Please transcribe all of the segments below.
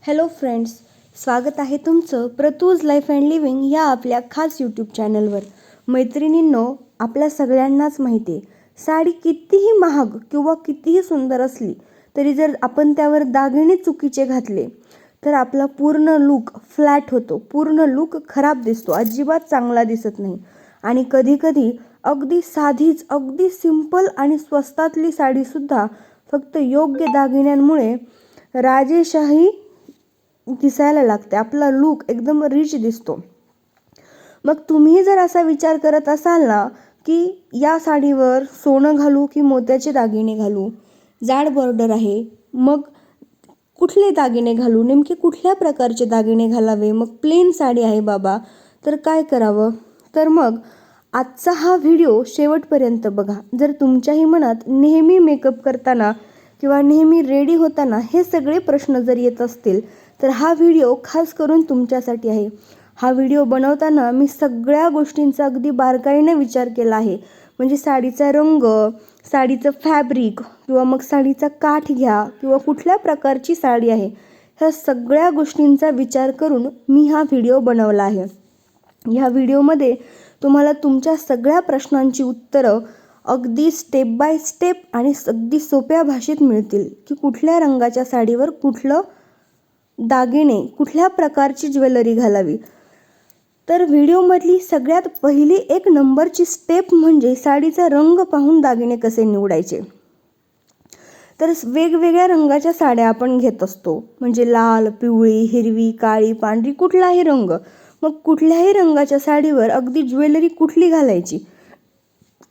Hello friends, स्वागत आहे तुमचं प्रतूज लाईफ अँड लिव्हिंग या आपल्या खास यूट्यूब चॅनलवर. मैत्रिणींनो, आपल्या सगळ्यांनाच माहिती आहे, साडी कितीही महाग किंवा कितीही सुंदर असली तरी जर आपण त्यावर दागिने चुकीचे घातले तर आपला पूर्ण लुक फ्लॅट होतो, पूर्ण लुक खराब दिसतो, अजिबात चांगला दिसत नाही. आणि कधीकधी अगदी साधीच, अगदी सिंपल आणि स्वस्तातली साडीसुद्धा फक्त योग्य दागिन्यांमुळे राजेशाही दिसायला लागते, आपला लुक एकदम रिच दिसतो. मग तुम्ही जर असा विचार करत असाल ना की या साडीवर सोनं घालू की मोत्याचे दागिने घालू, जाड बॉर्डर आहे, मग कुठले दागिने घालू, नेमके कुठल्या प्रकारचे दागिने घालावे, मग प्लेन साडी आहे बाबा, तर काय करावं? तर मग आजचा हा व्हिडिओ शेवटपर्यंत बघा. जर तुमच्याही मनात नेहमी मेकअप करताना किंवा नेहमी रेडी होताना हे सगळे प्रश्न जर येत असतील तर हा व्हिडिओ खास करून तुमच्यासाठी आहे. हा व्हिडिओ बनवताना मी सगळ्या गोष्टींचा अगदी बारकाईने विचार केला आहे. म्हणजे साडीचा रंग, साडीचं फॅब्रिक किंवा मग साडीचा काठ घ्या किंवा कुठल्या प्रकारची साडी आहे, ह्या सगळ्या गोष्टींचा विचार करून मी हा व्हिडिओ बनवला आहे. ह्या व्हिडिओमध्ये तुम्हाला तुमच्या सगळ्या प्रश्नांची उत्तरं अगदी स्टेप बाय स्टेप आणि अगदी सोप्या भाषेत मिळतील की कुठल्या रंगाच्या साडीवर कुठलं दागिने, कुठल्या प्रकारची ज्वेलरी घालावी. तर व्हिडिओमधली सगळ्यात पहिली एक नंबरची स्टेप म्हणजे साडीचा रंग पाहून दागिने कसे निवडायचे. तर वेगवेगळ्या रंगाच्या साड्या आपण घेत असतो, म्हणजे लाल, पिवळी, हिरवी, काळी, पांढरी, कुठलाही रंग. मग कुठल्याही रंगाच्या साडीवर अगदी ज्वेलरी कुठली घालायची?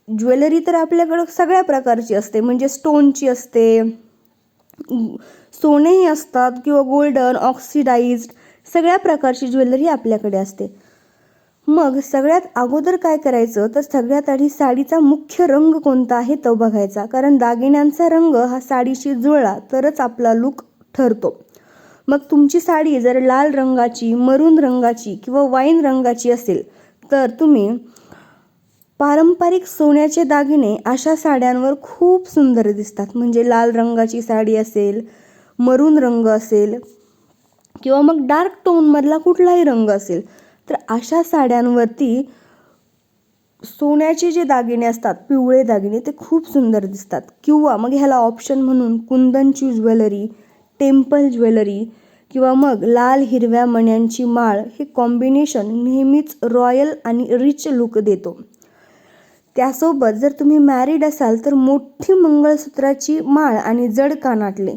ज्वेलरी तर आपल्याकडं सगळ्या प्रकारची असते, म्हणजे स्टोनची असते, सोनेही असतात किंवा गोल्डन, ऑक्सिडाइज्ड, सगळ्या प्रकारची ज्वेलरी आपल्याकडे असते. मग सगळ्यात अगोदर काय करायचं, तर सगळ्यात आधी साडीचा मुख्य रंग कोणता आहे तो बघायचा, कारण दागिन्यांचा रंग हा साडीशी जुळला तरच आपला लुक ठरतो. मग तुमची साडी जर लाल रंगाची, मरून रंगाची किंवा वाईन रंगाची असेल तर तुम्ही पारंपरिक सोन्याचे दागिने अशा साड्यांवर खूप सुंदर दिसतात. म्हणजे लाल रंगाची साडी असेल, मरून रंग असेल किंवा मग डार्क टोनमधला कुठलाही रंग असेल तर अशा साड्यांवरती सोन्याचे जे दागिने असतात, पिवळे दागिने, ते खूप सुंदर दिसतात. किंवा मग ह्याला ऑप्शन म्हणून कुंदनची ज्वेलरी, टेम्पल ज्वेलरी किंवा मग लाल हिरव्या मण्यांची माळ, हे कॉम्बिनेशन नेहमीच रॉयल आणि रिच लुक देतो. त्यासोबत जर तुम्ही मॅरिड असाल तर मोठी मंगळसूत्राची माळ आणि जड कानातले,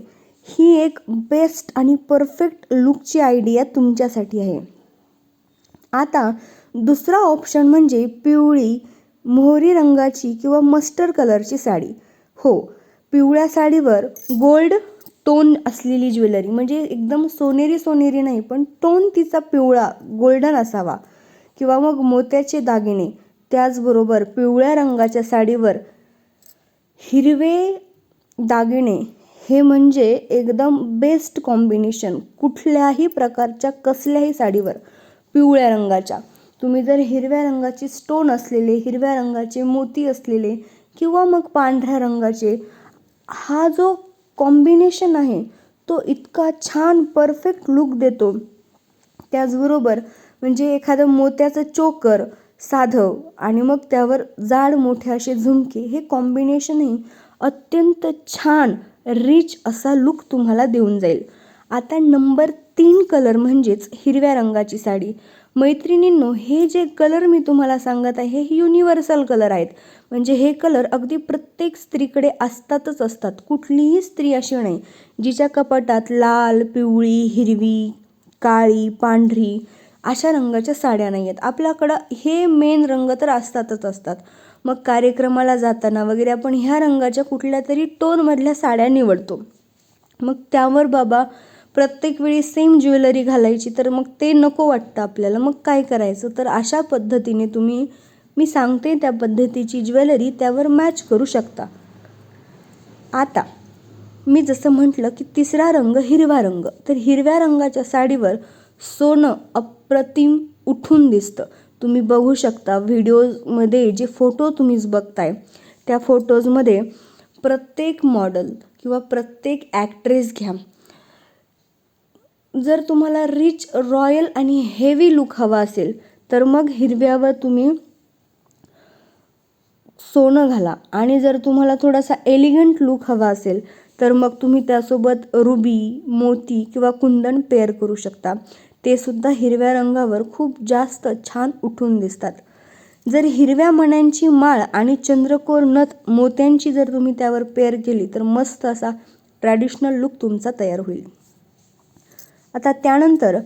ही एक बेस्ट आणि परफेक्ट लुकची आयडिया तुमच्यासाठी आहे. आता दुसरा ऑप्शन म्हणजे पिवळी, मोहरी रंगाची किंवा मस्टर्ड कलरची साडी. हो, पिवळ्या साडीवर गोल्ड टोन असलेली ज्वेलरी, म्हणजे एकदम सोनेरी सोनेरी नाही पण टोन तिचा पिवळा गोल्डन असावा, किंवा मग मोत्याचे दागिने. त्याचबरोबर पिवळ्या रंगाच्या साडीवर हिरवे दागिने, हे म्हणजे एकदम बेस्ट कॉम्बिनेशन. कुठल्याही प्रकारच्या कसल्याही साडीवर पिवळ्या रंगाच्या, तुम्ही जर हिरव्या रंगाची स्टोन असलेले, हिरव्या रंगाचे मोती असलेले किंवा मग पांढऱ्या रंगाचे, हा जो कॉम्बिनेशन आहे तो इतका छान परफेक्ट लुक देतो. त्याचबरोबर म्हणजे एखादं मोत्याचं चोकर साधं आणि मग त्यावर जाड मोठे असे झुमके, हे कॉम्बिनेशनही अत्यंत छान रिच असा लुक तुम्हाला देऊन जाईल. आता नंबर 3 कलर म्हणजेच हिरव्या रंगाची साडी. मैत्रिणींनो, हे जे कलर मी तुम्हाला सांगत आहे हे युनिव्हर्सल कलर आहेत. म्हणजे हे कलर अगदी प्रत्येक स्त्रीकडे असतातच असतात. कुठलीही स्त्री अशी नाही जिच्या कपाटात लाल, पिवळी, हिरवी, काळी, पांढरी अशा रंगाच्या साड्या नाही आहेत. आपल्याकडं हे मेन रंग तर असतातच असतात. मग कार्यक्रमाला जाताना वगैरे आपण ह्या रंगाच्या कुठल्या तरी टोनमधल्या साड्या निवडतो. मग त्यावर बाबा प्रत्येक वेळी सेम ज्वेलरी घालायची तर मग ते नको वाटतं आपल्याला. मग काय करायचं, तर अशा पद्धतीने तुम्ही, मी सांगते त्या पद्धतीची ज्वेलरी त्यावर मॅच करू शकता. आता मी जसं म्हटलं की तिसरा रंग हिरवा रंग, तर हिरव्या रंगाच्या साडीवर सोनं अप्रतिम उठून दिसतं. तुम्ही बघू शकता व्हिडिओमध्ये, जे फोटो तुम्ही बघताय त्या फोटोजमध्ये प्रत्येक मॉडेल किंवा प्रत्येक ॲक्ट्रेस घ्या, जर तुम्हाला रिच, रॉयल आणि हेवी लुक हवा असेल तर मग हिरव्यावर तुम्ही सोनं घाला. आणि जर तुम्हाला थोडासा एलिगंट लुक हवा असेल तर मग तुम्ही त्यासोबत रुबी, मोती किंवा कुंदन पेअर करू शकता. ते सुद्धा हिरव्या रंगावर खूप जास्त छान उठून दिसतात. जर हिरव्या मण्यांची माळ आणि चंद्रकोर नथ मोत्यांची जर तुम्ही त्यावर पेअर केली तर मस्त असा ट्रॅडिशनल लुक तुमचा तयार होईल. आता त्यानंतर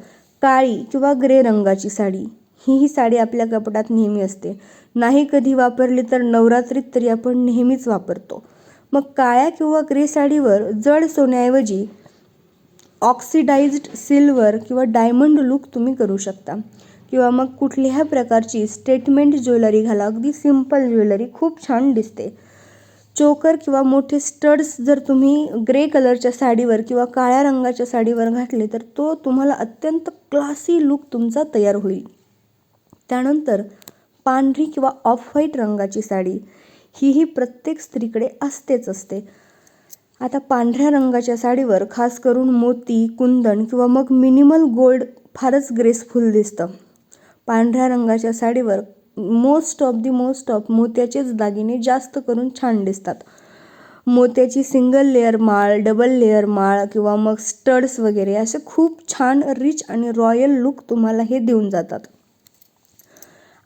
काळी किंवा ग्रे रंगाची साडी. ही साडी आपल्या कपाटात नेहमी असते. नाही कधी वापरली तर नवरात्रीत तरी आपण नेहमीच वापरतो. मग काळ्या किंवा ग्रे साडीवर जड सोन्याऐवजी ऑक्सिडाइज्ड सिल्वर किंवा डायमंड लुक तुम्ही करू शकता. किंवा मग कुठल्याही प्रकारची स्टेटमेंट ज्वेलरी घाला. अगदी सिंपल ज्वेलरी खूप छान दिसते. चोकर किंवा मोठे स्टड्स जर तुम्ही ग्रे कलरच्या साडीवर किंवा काळ्या रंगाच्या साडीवर घातले तर तो तुम्हाला अत्यंत क्लासी लुक तुमचा तयार होईल. त्यानंतर पांढरी किंवा ऑफ व्हाईट रंगाची साडी. ही प्रत्येक स्त्रीकडे असतेच असते. आता पांढऱ्या रंगाच्या साडीवर खास करून मोती, कुंदन किंवा मग मिनिमल गोल्ड फारच ग्रेसफुल दिसतं. पांढऱ्या रंगाच्या साडीवर मोस्ट ऑफ मोत्याचेच दागिने जास्त करून छान दिसतात. मोत्याची सिंगल लेअर माळ, डबल लेअर माळ किंवा मग स्टड्स वगैरे असे खूप छान रिच आणि रॉयल लुक तुम्हाला हे देऊन जातात.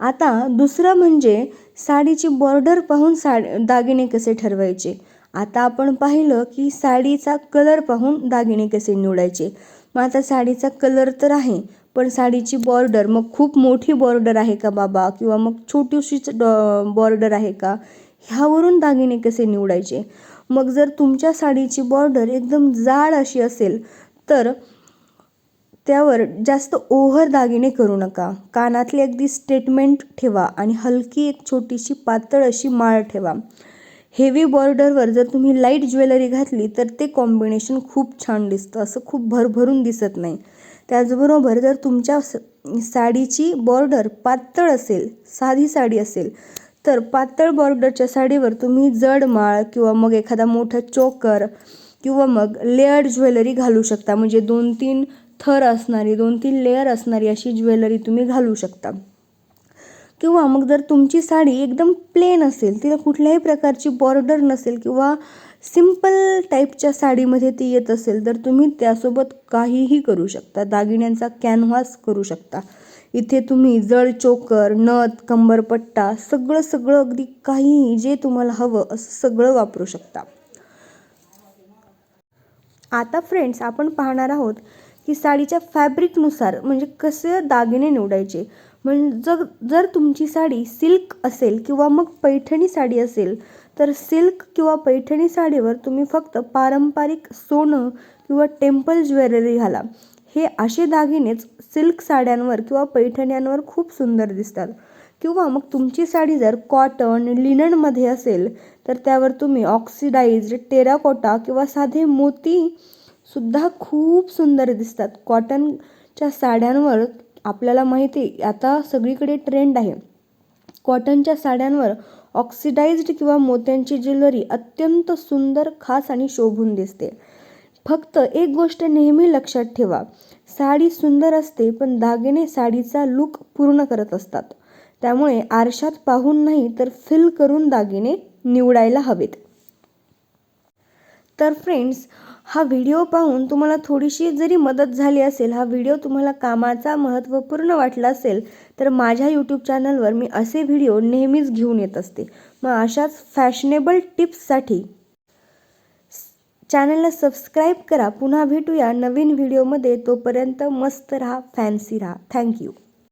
आता दुसरं म्हणजे साडीची बॉर्डर पाहून दागिने कसे ठरवायचे. आता आपण पाहिलं की साडीचा कलर पाहून दागिने कसे निवडायचे. मग आता साडीचा कलर तर आहे, पण साडीची बॉर्डर मग खूप मोठी बॉर्डर आहे का बाबा, किंवा मग छोटीशीच बॉर्डर आहे का, ह्यावरून दागिने कसे निवडायचे. मग जर तुमच्या साडीची बॉर्डर एकदम जाड अशी असेल तर त्यावर जास्त ओव्हर दागिने करू नका. कानातले अगदी स्टेटमेंट ठेवा आणि हलकी एक छोटीशी पातळ अशी माळ ठेवा. हेवी बॉर्डरवर जर तुम्ही लाईट ज्वेलरी घातली तर ते कॉम्बिनेशन खूप छान दिसतं, असं खूप भरभरून दिसत नाही. त्याचबरोबर जर तुमच्या साडीची बॉर्डर पातळ असेल, साधी साडी असेल तर पातळ बॉर्डरच्या साडीवर तुम्ही जड माळ किंवा मग एखादा मोठा चोकर किंवा मग लेअर्ड ज्वेलरी घालू शकता. म्हणजे 2-3 थर असणारी, 2-3 लेअर असणारी अशी ज्वेलरी तुम्ही घालू शकता. किंवा मग जर तुमची साडी एकदम प्लेन असेल, तिला कुठल्याही प्रकारची बॉर्डर नसेल किंवा सिंपल टाईपच्या साडीमध्ये ती येत असेल तर तुम्ही त्यासोबत काहीही करू शकता. दागिन्यांचा कॅनव्हास करू शकता. इथे तुम्ही जड चोकर, नथ, कंबरपट्टा सगळं अगदी काहीही जे तुम्हाला हवं असं सगळं वापरू शकता. आता फ्रेंड्स आपण पाहणार आहोत की साडीच्या फॅब्रिकनुसार म्हणजे कसे दागिने निवडायचे. म्हणजे जर तुमची साडी सिल्क असेल किंवा मग पैठणी साडी असेल तर सिल्क किंवा पैठणी साडीवर तुम्ही फक्त पारंपरिक सोनं किंवा टेम्पल ज्वेलरी घाला. हे असे दागिनेच सिल्क साड्यांवर किंवा पैठण्यांवर खूप सुंदर दिसतात. किंवा मग तुमची साडी जर कॉटन, लिननमध्ये असेल तर त्यावर तुम्ही ऑक्सिडाइज्ड, टेराकोटा किंवा साधे मोती सुद्धा खूप सुंदर दिसतात. कॉटनच्या साड्यांवर आपल्याला माहिती आहे आता सगळीकडे ट्रेंड आहे. कॉटनच्या साड्यांवर ऑक्सिडाइज्ड किंवा मोत्यांची ज्वेलरी अत्यंत सुंदर, खास आणि शोभून दिसते. फक्त एक गोष्ट नेहमी लक्षात ठेवा, साडी सुंदर असते पण दागिने साडीचा लुक पूर्ण करत असतात. त्यामुळे आरशात पाहून नाही तर फील करून दागिने निवडायला हवेत. तर फ्रेंड्स, हा व्हिडिओ पाहून तुम्हाला थोडीशी जरी मदत झाली असेल, हा व्हिडिओ तुम्हाला कामाचा, महत्त्वपूर्ण वाटला असेल तर माझ्या यूट्यूब चॅनलवर मी असे व्हिडिओ नेहमीच घेऊन येत असते. मग अशाच फॅशनेबल टिप्ससाठी चॅनलला सबस्क्राईब करा. पुन्हा भेटूया नवीन व्हिडिओमध्ये. तोपर्यंत मस्त राहा, फॅन्सी राहा. थँक्यू.